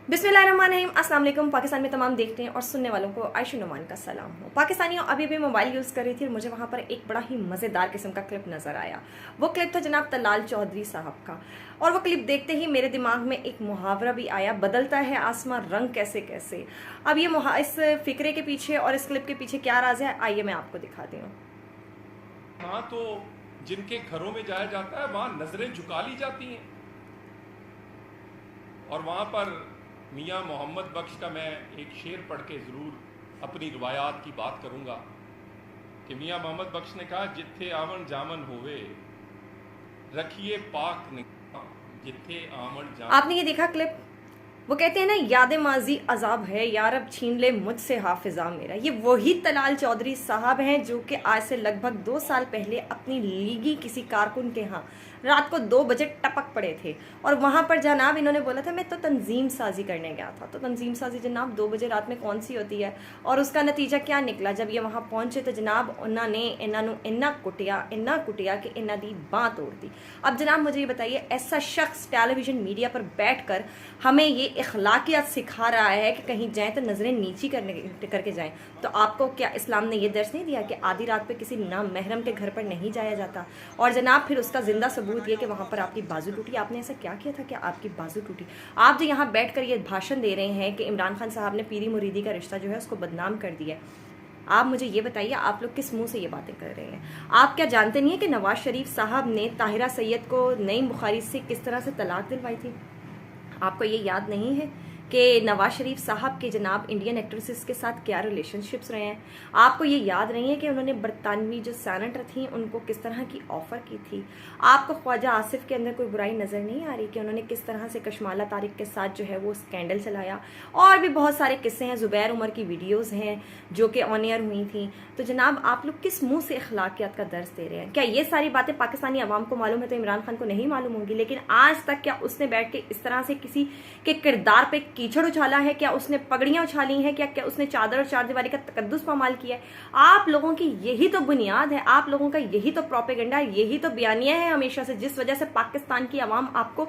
बिस्मिल्लाहिर्रहमानिर्रहीम। अस्सलाम वालेकुम। पाकिस्तान में तमाम देखने और सुनने वालों को आयशा नुमान का सलाम हो। पाकिस्तानियों अभी भी मोबाइल यूज़ कर रही थी और मुझे वहाँ पर एक बड़ा ही मज़ेदार किस्म का क्लिप नज़र आया। वो क्लिप था जनाब तलाल चौधरी साहब का, और वो क्लिप देखते ही मेरे दिमाग में एक मुहावरा भी आया, बदलता है आसमां रंग कैसे कैसे। अब ये इस फिक्रे के पीछे और इस क्लिप के पीछे क्या राज है, आइए मैं आपको दिखाती हूँ। हाँ, तो जिनके घरों में जाया जाता है वहाँ नजरें झुका ली जाती हैं, और वहाँ पर मियाँ मोहम्मद बख्श का मैं एक शेर पढ़ के ज़रूर अपनी रिवायात की बात करूँगा कि मियाँ मोहम्मद बख्श ने कहा, जिथे आवन जामन होवे रखिए पाक निगाह, जिथे आवन जामन। आपने ये देखा क्लिप? वो कहते हैं ना, याद माजी अजाब है यार, अब छीन ले मुझसे हाफिजा मेरा। ये वही तलाल चौधरी साहब हैं जो कि आज से लगभग 2 साल पहले अपनी लीगी किसी कारकुन के यहाँ रात को 2 बजे टपक पड़े थे, और वहाँ पर जनाब इन्होंने बोला था मैं तो तंजीम साजी करने गया था। तो तंजीम साजी जनाब 2 बजे रात में कौन सी होती है, और उसका नतीजा क्या निकला? जब ये वहाँ पहुँचे तो जनाब उन्होंने इन्ना कुटिया कि इन्ना दी बाँ तोड़ दी। अब जनाब मुझे ये बताइए, ऐसा शख्स टेलीविजन मीडिया पर बैठ कर हमें ये इखलाकियात सिखा रहा है कि कहीं जाएं तो नजरें नीची करके जाएं, तो आपको क्या इस्लाम ने ये दर्स नहीं दिया कि आधी रात पे किसी नामहरम के घर पर नहीं जाया जाता? और जनाब फिर उसका जिंदा सबूत ये कि वहाँ पर आपकी बाजू टूटी। आपने ऐसा क्या किया था कि आपकी बाजू टूटी? आप जो यहाँ बैठ कर ये भाषण दे रहे हैं कि इमरान खान साहब ने पीरी मुरीदी का रिश्ता जो है उसको बदनाम कर दिया, आप मुझे ये बताइए आप लोग किस मुंह से ये बातें कर रहे हैं? आप क्या जानते नहीं है कि नवाज शरीफ साहब ने ताहिरा सैयद को नईम बुखारी से किस तरह से तलाक दिलवाई थी? आपको ये याद नहीं है कि नवाज शरीफ साहब के जनाब इंडियन एक्ट्रेसेस के साथ क्या रिलेशनशिप्स रहे हैं? आपको ये याद नहीं है कि उन्होंने बरतानवी जो सेनेटर थी उनको किस तरह की ऑफ़र की थी? आपको ख्वाजा आसिफ के अंदर कोई बुराई नज़र नहीं आ रही कि उन्होंने किस तरह से कशमाला तारिक के साथ जो है वो स्कैंडल चलाया? और भी बहुत सारे किस्से हैं, ज़ुबैर उमर की वीडियोज़ हैं जो कि ऑन एयर हुई थी। तो जनाब आप लोग किस मुँह से अखलाकियात का दर्स दे रहे हैं? क्या ये सारी बातें पाकिस्तानी अवाम को मालूम है तो इमरान खान को नहीं मालूम होंगी? लेकिन आज तक क्या उसने बैठ के इस तरह से किसी के किरदार पे कीचड़ उछाला है? क्या उसने पगड़ियां उछाली हैं? क्या उसने चादर और चारदीवारी का तकद्दुस पामाल किया है? आप लोगों की यही तो बुनियाद है, आप लोगों का यही तो प्रोपेगेंडा है, यही तो बयानिया है हमेशा से, जिस वजह से पाकिस्तान की आवाम आपको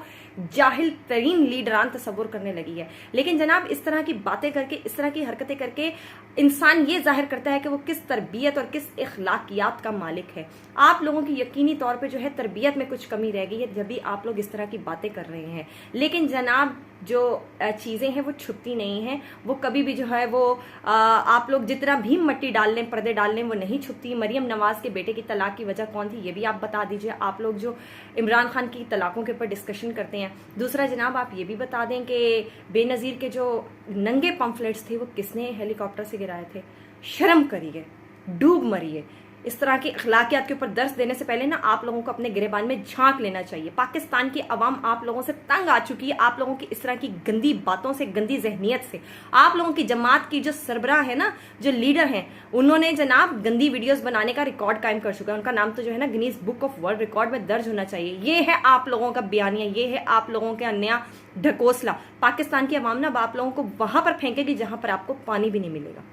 जाहिल तरीन लीडरान तस्वुर करने लगी है। लेकिन जनाब इस तरह की बातें करके, इस तरह की हरकतें करके इंसान ये जाहिर करता है कि वो किस तरबियत और किस इखलाकियात का मालिक है। आप लोगों की यकीनी तौर पे जो है तरबियत में कुछ कमी रह गई है जब भी आप लोग इस तरह की बातें कर रहे हैं। लेकिन जनाब जो चीज़ें हैं वो छुपती नहीं हैं, वो कभी भी जो है वो आप लोग जितना भी मट्टी डाल लें, पर्दे डाल लें, वो नहीं छुपती। मरियम नवाज के बेटे की तलाक की वजह कौन थी ये भी आप बता दीजिए, आप लोग जो इमरान खान की तलाकों के ऊपर डिस्कशन करते हैं। दूसरा जनाब आप ये भी बता दें कि बेनज़ीर के जो नंगे पम्फलेट्स थे वो किसने हेलीकॉप्टर से गिराए थे? शर्म करिए, डूब मरिए। इस तरह की अखलाकियात के ऊपर दर्स देने से पहले ना आप लोगों को अपने गिरेबान में झांक लेना चाहिए। पाकिस्तान की आवाम आप लोगों से तंग आ चुकी है, आप लोगों की इस तरह की गंदी बातों से, गंदी जहनियत से। आप लोगों की जमात की जो सरबराह है ना, जो लीडर हैं, उन्होंने जनाब गंदी वीडियोस बनाने का रिकॉर्ड कायम कर चुका है। उनका नाम तो जो है ना Guinness book of world record में दर्ज होना चाहिए। ये है आप लोगों का बयानिया, ये है आप लोगों का नया ढकोसला। पाकिस्तान की आवाम ना अब आप लोगों को वहां पर फेंकेगी जहां पर आपको पानी भी नहीं मिलेगा।